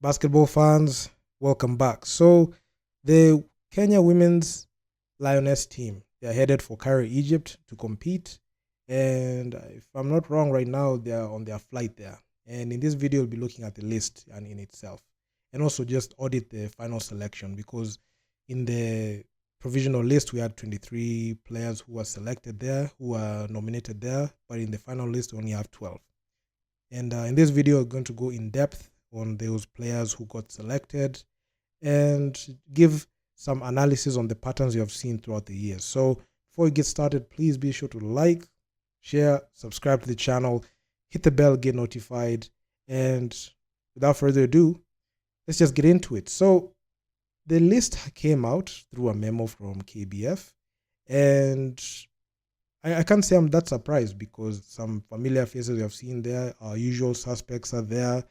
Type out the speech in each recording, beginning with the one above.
Basketball fans, welcome back. So, the Kenya women's Lioness team, they are headed for Cairo, Egypt to compete. And if I'm not wrong, right now they are on their flight there. And in this video, we'll be looking at the list and in itself, and also just audit the final selection because in the provisional list we had 23 players who were selected there, who were nominated there, but in the final list we only have 12. And in this video, we're going to go in depth on those players who got selected and give some analysis on the patterns you have seen throughout the years. So before we get started, please be sure to like, share, subscribe to the channel, hit the bell, get notified. And without further ado, let's just get into it. So the list came out through a memo from KBF, and I can't say I'm that surprised because some familiar faces we have seen there, our usual suspects are there.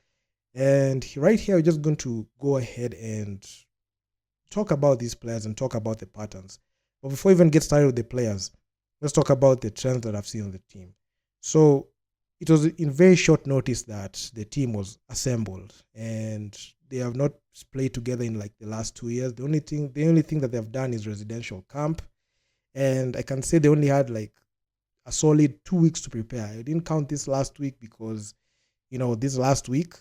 And right here, we're just going to go ahead and talk about these players and talk about the patterns. But before we even get started with the players, let's talk about the trends that I've seen on the team. So it was in very short notice that the team was assembled, and they have not played together in like the last 2 years. The only thing that they've done is residential camp, and I can say they only had like a solid 2 weeks to prepare. I didn't count this last week because, this last week,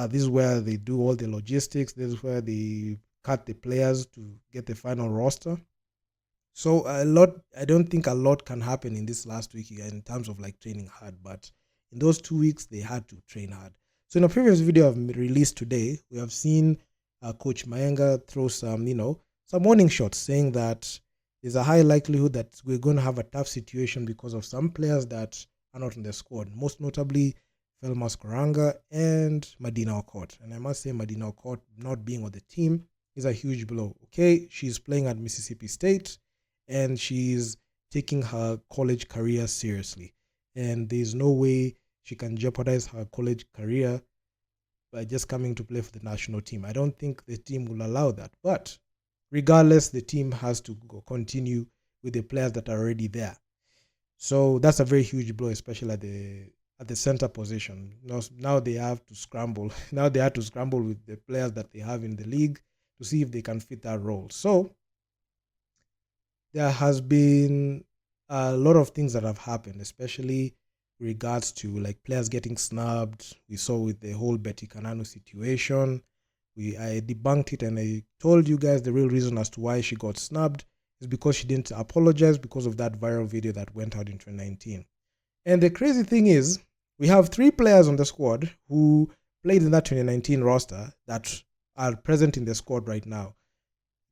this is where they do all the logistics. This is where they cut the players to get the final roster. So I don't think a lot can happen in this last week in terms of like training hard. But in those 2 weeks, they had to train hard. So in a previous video I've released today, we have seen Coach Mayenga throw some warning shots saying that there's a high likelihood that we're going to have a tough situation because of some players that are not in the squad, most notably Felmas Koranga and Madina Okot. And I must say, Madina Okot not being on the team is a huge blow. Okay, she's playing at Mississippi State and she's taking her college career seriously. And there's no way she can jeopardize her college career by just coming to play for the national team. I don't think the team will allow that. But regardless, the team has to continue with the players that are already there. So that's a very huge blow, especially at the center position. Now they have to scramble. Now they have to scramble with the players that they have in the league to see if they can fit that role. So there has been a lot of things that have happened, especially regards to like players getting snubbed. We saw with the whole Betty Kananu situation. I debunked it and I told you guys the real reason as to why she got snubbed is because she didn't apologize because of that viral video that went out in 2019. And the crazy thing is, we have 3 players on the squad who played in that 2019 roster that are present in the squad right now.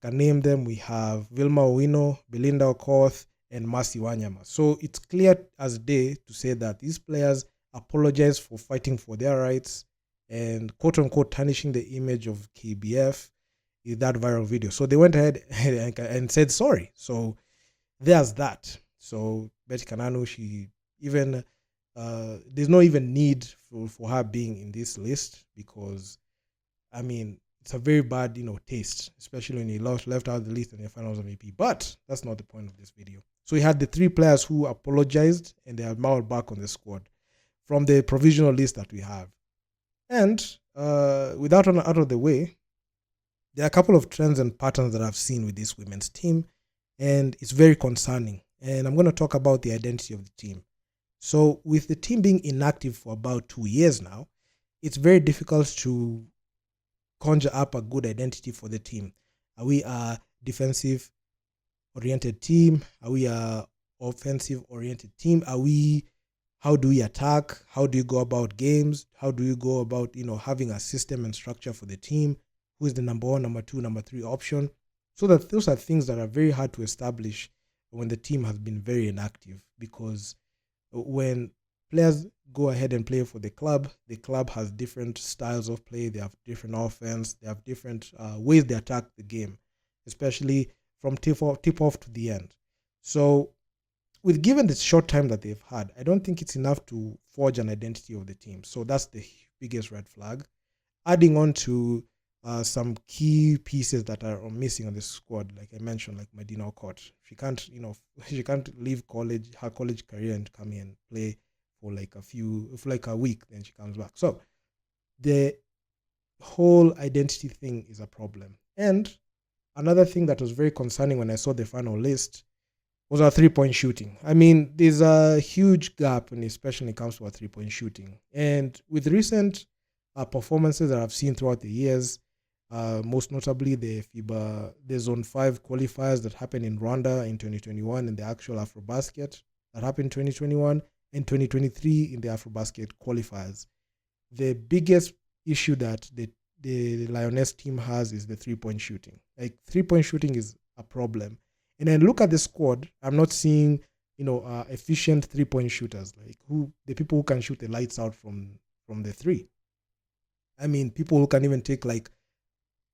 I can name them. We have Vilma Owino, Belinda Okoth, and Mercy Wanyama. So it's clear as day to say that these players apologize for fighting for their rights and quote unquote tarnishing the image of KBF in that viral video. So they went ahead and said sorry. So there's that. So Betty Kananu, she even there's no even need for her being in this list because I mean it's a very bad taste, especially when you left out the list and the finals MVP. But that's not the point of this video. So we had the 3 players who apologized and they are now back on the squad from the provisional list that we have. And without out of the way, there are a couple of trends and patterns that I've seen with this women's team, and it's very concerning. And I'm going to talk about the identity of the team. So with the team being inactive for about 2 years now, it's very difficult to conjure up a good identity for the team. Are we a defensive oriented team? Are we a offensive oriented team? How do we attack? How do you go about games? How do you go about having a system and structure for the team? Who is the number 1, number 2, number 3 option? So that those are things that are very hard to establish when the team has been very inactive, because when players go ahead and play for the club has different styles of play. They have different offense. They have different ways they attack the game, especially from tip off to the end. So with given the short time that they've had, I don't think it's enough to forge an identity of the team. So that's the biggest red flag. Adding on to some key pieces that are missing on the squad, like I mentioned, like Madina Okot. She can't leave her college career and come here and play for like a week, then she comes back. So the whole identity thing is a problem. And another thing that was very concerning when I saw the final list was our 3-point shooting. I mean, there's a huge gap, and especially when it comes to our 3-point shooting. And with recent performances that I've seen throughout the years, most notably the Zone 5 qualifiers that happened in Rwanda in 2021 and the actual AfroBasket that happened in 2021 and 2023 in the AfroBasket qualifiers. The biggest issue that the Lioness team has is the 3-point shooting. Like 3-point shooting is a problem. And then look at the squad. I'm not seeing, efficient 3-point shooters, like the people who can shoot the lights out from the three. I mean, people who can even take like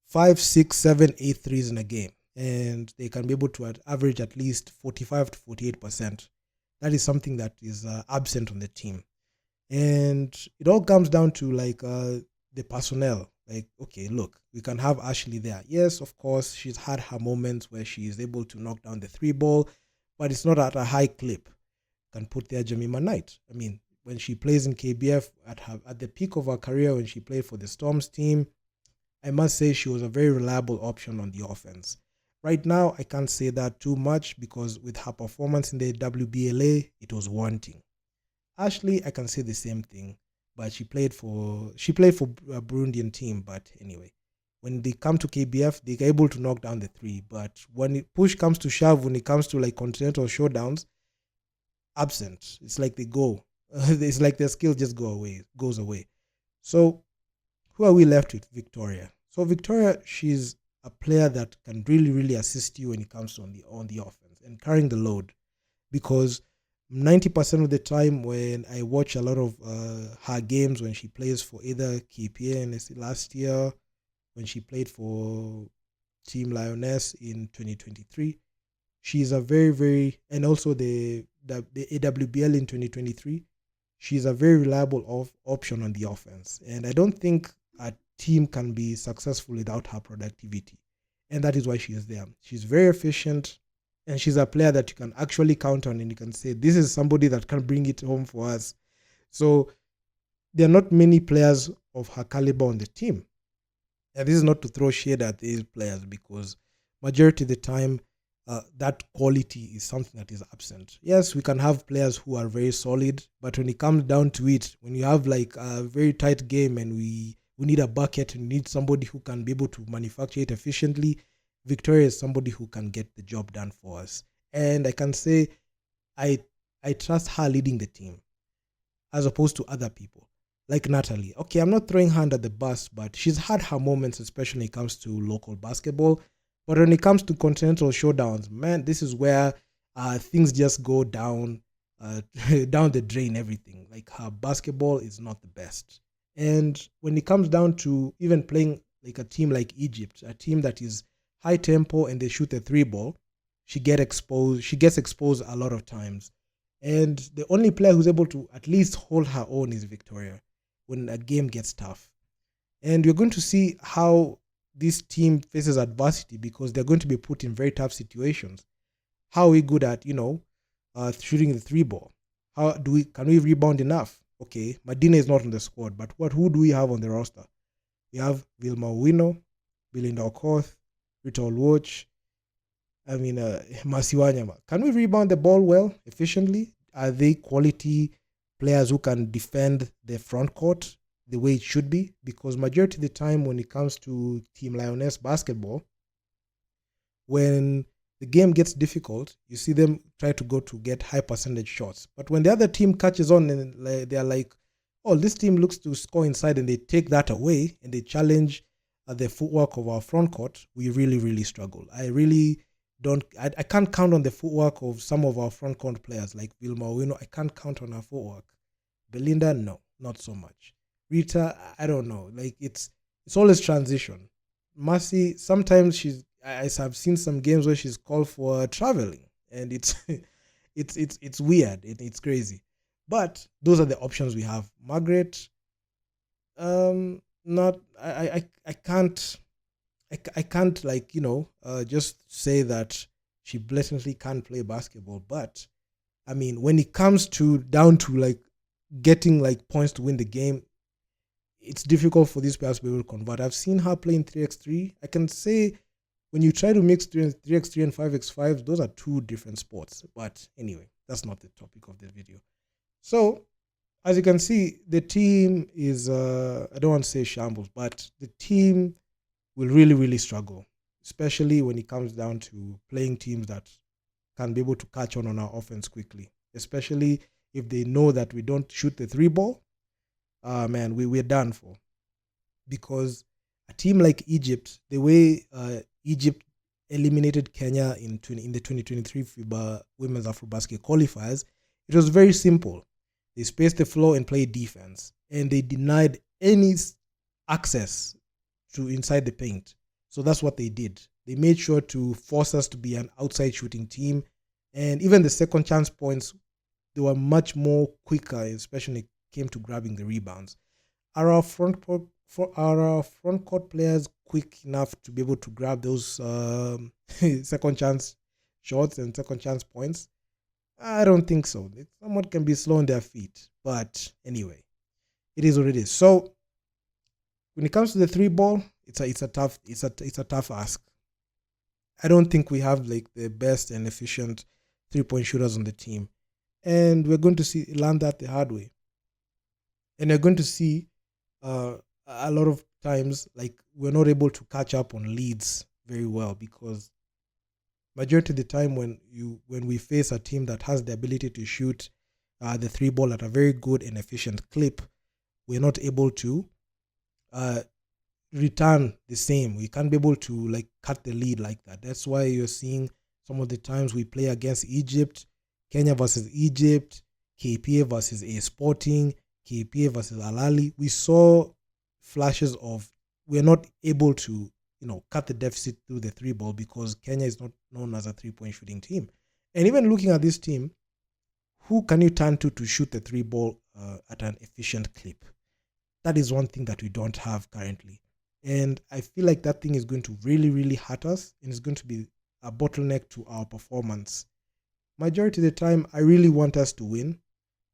5, 6, 7, 8 threes in a game, and they can be able to average at least 45 to 48%. That is something that is absent on the team. And it all comes down to like the personnel. Like, okay, look, we can have Ashley there. Yes, of course, she's had her moments where she is able to knock down the 3 ball, but it's not at a high clip. You can put there Jemima Knight. I mean, when she plays in KBF at the peak of her career, when she played for the Storms team, I must say she was a very reliable option on the offense. Right now, I can't say that too much because with her performance in the WBLA, it was wanting. Ashley, I can say the same thing, but she played for a Burundian team. But anyway, when they come to KBF, they're able to knock down the 3. But when push comes to shove, when it comes to like continental showdowns, absent. It's like they go. It's like their skill just goes away. So who are we left with? Victoria. So Victoria, she's a player that can really, really assist you when it comes to on the offense and carrying the load, because 90% of the time when I watch a lot of her games when she plays for either KPA and last year when she played for Team Lioness in 2023, she's a very, very, and also the AWBL in 2023, she's a very reliable option on the offense. And I don't think a team can be successful without her productivity. And that is why she is there. She's very efficient, and she's a player that you can actually count on, and you can say, this is somebody that can bring it home for us. So there are not many players of her caliber on the team. And this is not to throw shade at these players, because majority of the time, that quality is something that is absent. Yes, we can have players who are very solid, but when it comes down to it, when you have like a very tight game and we need a bucket and need somebody who can be able to manufacture it efficiently, Victoria is somebody who can get the job done for us. And I can say I trust her leading the team as opposed to other people like Natalie. Okay, I'm not throwing her under the bus, but she's had her moments, especially when it comes to local basketball. But when it comes to continental showdowns, man, this is where things just go down down the drain, everything. Like her basketball is not the best. And when it comes down to even playing like a team like Egypt, a team that is high tempo and they shoot a 3 ball, she gets exposed a lot of times. And the only player who's able to at least hold her own is Victoria when a game gets tough. And you're going to see how this team faces adversity, because they're going to be put in very tough situations. How are we good at, shooting the 3 ball? Can we rebound enough? Okay, Medina is not on the squad, but who do we have on the roster? We have Vilma Wino, Belinda Okoth, Rita Olwoch, Masiwanyama. Can we rebound the ball well, efficiently? Are they quality players who can defend the front court the way it should be? Because majority of the time when it comes to Team Lioness basketball, when the game gets difficult, you see them try to go to get high percentage shots. But when the other team catches on and they're like, oh, this team looks to score inside, and they take that away and they challenge the footwork of our front court, we really, really struggle. I can't count on the footwork of some of our front court players like Vilma Owino. I can't count on her footwork. Belinda, no, not so much. Rita, I don't know. Like it's always transition. Mercy, sometimes I've seen some games where she's called for traveling, and it's it's weird. It's crazy. But those are the options we have. Margaret, not I can't just say that she blatantly can't play basketball. But I mean, when it comes down to like getting like points to win the game, it's difficult for these players to be able to convert. I've seen her play in 3x3. I can say when you try to mix 3x3 and 5x5, those are two different sports. But anyway, that's not the topic of the video. So, as you can see, the team is, I don't want to say shambles, but the team will really, really struggle, especially when it comes down to playing teams that can be able to catch on our offense quickly, especially if they know that we don't shoot the three ball. Man, we're done for. Because a team like Egypt, the way Egypt eliminated Kenya in the 2023 FIBA Women's AfroBasket qualifiers, it was very simple. They spaced the floor and played defense, and they denied any access to inside the paint. So that's what they did. They made sure to force us to be an outside shooting team, and even the second chance points, they were much more quicker, especially when it came to grabbing the rebounds. Are our front court players quick enough to be able to grab those second chance shots and second chance points? I don't think so. Someone can be slow on their feet, but anyway, it is what it is. So when it comes to the three ball, it's a tough ask. I don't think we have like the best and efficient 3-point shooters on the team, and we're going to learn that the hard way. And we're going to see a lot of times like we're not able to catch up on leads very well, because majority of the time when we face a team that has the ability to shoot the three ball at a very good and efficient clip, we're not able to return the same. We can't be able to like cut the lead like that. That's why you're seeing some of the times we play against Egypt, Kenya versus Egypt, KPA versus A Sporting, KPA versus Al Ahly. We saw flashes of we're not able to cut the deficit through the three ball, because Kenya is not known as a 3-point shooting team. And even looking at this team, who can you turn to shoot the three ball at an efficient clip? That is one thing that we don't have currently. And I feel like that thing is going to really, really hurt us, and it's going to be a bottleneck to our performance. Majority of the time, I really want us to win,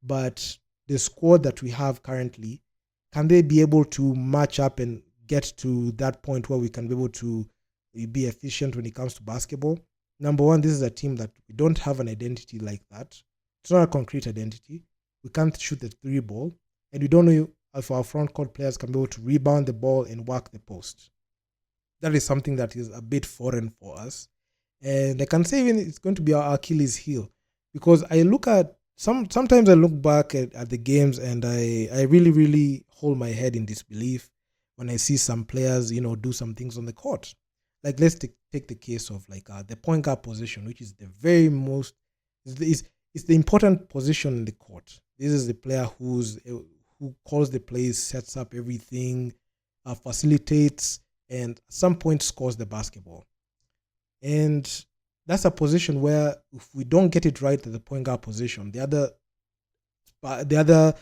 but the squad that we have currently, can they be able to match up and get to that point where we can be able to be efficient when it comes to basketball? Number one, this is a team that we don't have an identity like that. It's not a concrete identity. We can't shoot the three ball, and we don't know if our front court players can be able to rebound the ball and work the post. That is something that is a bit foreign for us. And I can say even it's going to be our Achilles heel, because I look at sometimes I look back at the games, and I really, really hold my head in disbelief when I see some players, do some things on the court. Like, let's take the case of like the point guard position, which is the very most, it's the important position in the court. This is the player who calls the plays, sets up everything, facilitates, and at some point scores the basketball. And that's a position where if we don't get it right at the point guard position, the other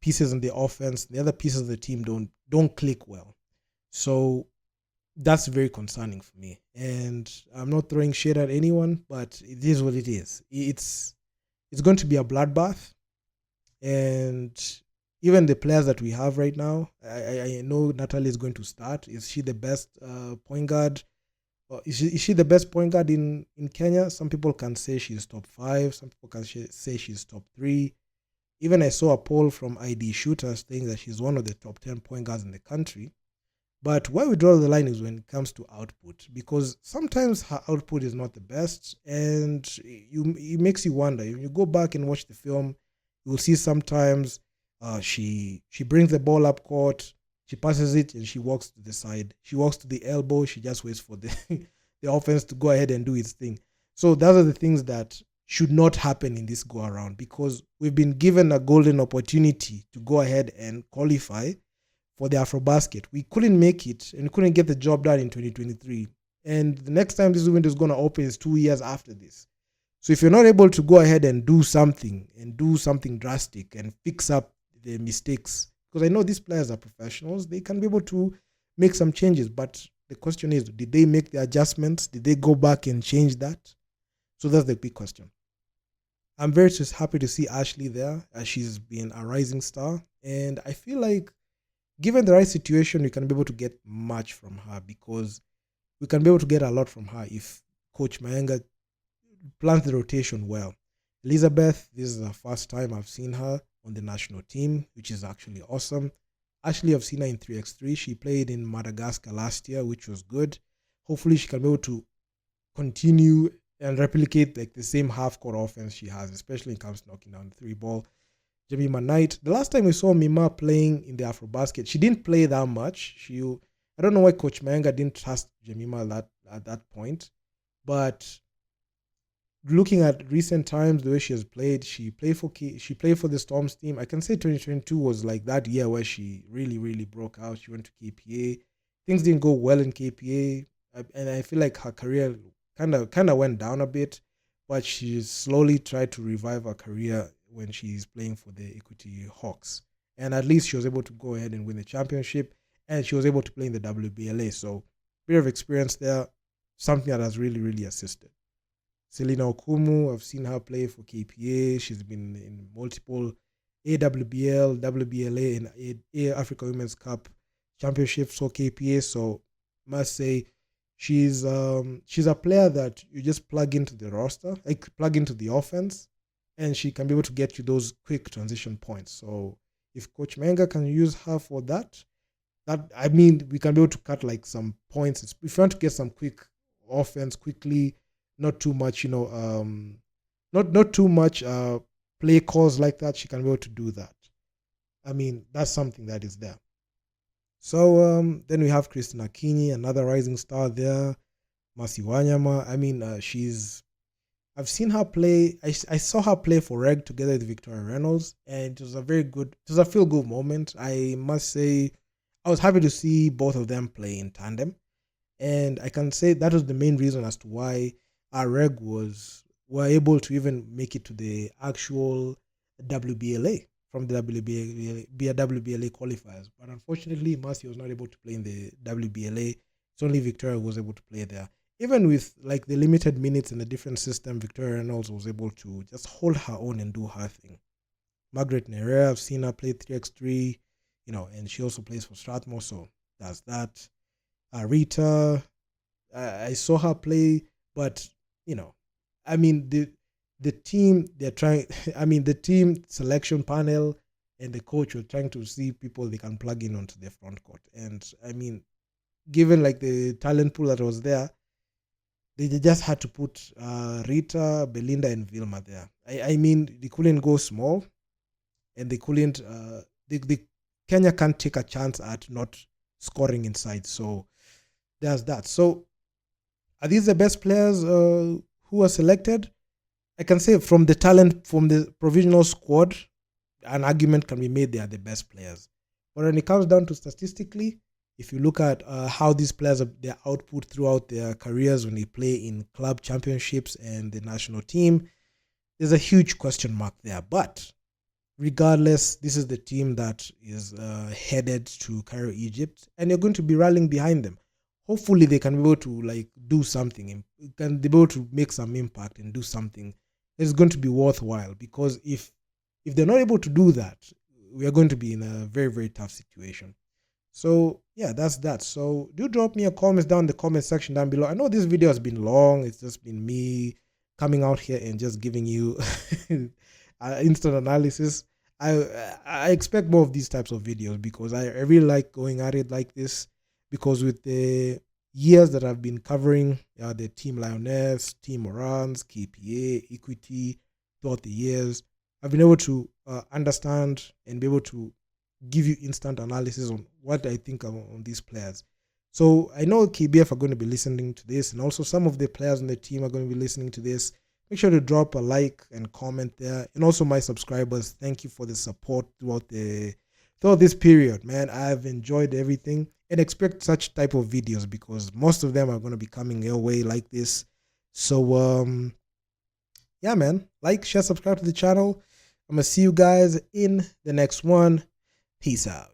pieces in the offense, the other pieces of the team don't click well. So that's very concerning for me. And I'm not throwing shade at anyone, but it is what it is. It's going to be a bloodbath. And even the players that we have right now, I know Natalie is going to start. Is she the best point guard? Is she the best point guard in Kenya? Some people can say she's top 5. Some people can say she's top 3. Even I saw a poll from ID Shooters saying that she's one of the top 10 point guards in the country. But where we draw the line is when it comes to output, because sometimes her output is not the best, and it makes you wonder. If you go back and watch the film, you will see sometimes she brings the ball up court, she passes it, and she walks to the side. She walks to the elbow. She just waits for the offense to go ahead and do its thing. So those are the things that should not happen in this go around, because we've been given a golden opportunity to go ahead and qualify for the AfroBasket. We couldn't make it, and couldn't get the job done in 2023. And the next time this window is going to open is 2 years after this. So if you're not able to go ahead and do something drastic and fix up the mistakes, because I know these players are professionals, they can be able to make some changes. But the question is, did they make the adjustments? Did they go back and change that? So that's the big question. I'm very just happy to see Ashley there, as she's been a rising star. And I feel like given the right situation, we can be able to get much from her, because we can be able to get a lot from her if Coach Maenga plans the rotation well. Elizabeth, this is the first time I've seen her on the national team, which is actually awesome. Actually, I've seen her in 3x3. She played in Madagascar last year, which was good. Hopefully, she can be able to continue and replicate like the same half-court offense she has, especially when it comes to knocking down the three ball. Jemima Knight, the last time we saw Mima playing in the Afrobasket, she didn't play that much. I don't know why Coach Maenga didn't trust Jemima at that point, but looking at recent times, the way she has played, she played for the Storms team. I can say 2022 was like that year where she really, really broke out. She went to KPA. Things didn't go well in KPA, and I feel like her career kind of went down a bit, but she slowly tried to revive her career when she's playing for the Equity Hawks. And at least she was able to go ahead and win the championship, and she was able to play in the WBLA. So, bit of experience there, something that has really, really assisted. Selena Okumu, I've seen her play for KPA. She's been in multiple AWBL, WBLA, and Africa Women's Cup championships for KPA. So, must say, she's a player that you just plug into the roster, like plug into the offense, and she can be able to get you those quick transition points. So if Coach Maenga can use her for that, I mean, we can be able to cut like some points. If you want to get some quick offense quickly, not too much, not too much play calls like that, she can be able to do that. I mean, that's something that is there. So then we have Christina Akinyi, another rising star there. Masi Wanyama. I mean, I've seen her play. I saw her play for Reg together with Victoria Reynolds, and it was a feel-good moment. I must say, I was happy to see both of them play in tandem, and I can say that was the main reason as to why our Reg were able to even make it to the actual WBLA from the WBLA qualifiers. But unfortunately, Mercy was not able to play in the WBLA. It's only Victoria who was able to play there. Even with like the limited minutes in the different system, Victoria Reynolds was able to just hold her own and do her thing. Margaret Nerea, I've seen her play 3x3, and she also plays for Strathmore, so that's that. Rita, I saw her play, but I mean the team they're trying. I mean the team selection panel and the coach were trying to see people they can plug in onto their front court, and I mean, given like the talent pool that was there, they just had to put Rita, Belinda, and Vilma there. I mean, they couldn't go small, and they couldn't. The Kenya can't take a chance at not scoring inside. So there's that. So are these the best players who are selected? I can say from the talent, from the provisional squad, an argument can be made they are the best players. But when it comes down to statistically, if you look at how these players, their output throughout their careers when they play in club championships and the national team, there's a huge question mark there. But regardless, this is the team that is headed to Cairo, Egypt, and you're going to be rallying behind them. Hopefully, they can be able to like do something, can be able to make some impact and do something. It's going to be worthwhile, because if they're not able to do that, we are going to be in a very, very tough situation. So yeah, that's that. So do drop me a comment down in the comment section down below. I know this video has been long. It's just been me coming out here and just giving you instant analysis. I expect more of these types of videos, because I really like going at it like this, because with the years that I've been covering the Team Lioness, Team Orans, KPA, Equity throughout the years, I've been able to understand and be able to give you instant analysis on what I think on these players. So I know KBF are going to be listening to this, and also some of the players on the team are going to be listening to this. Make sure to drop a like and comment there. And also my subscribers, thank you for the support throughout this period, man. I've enjoyed everything, and expect such type of videos, because most of them are going to be coming your way like this. So yeah, man, like, share, subscribe to the channel. I'm gonna see you guys in the next one. Peace out.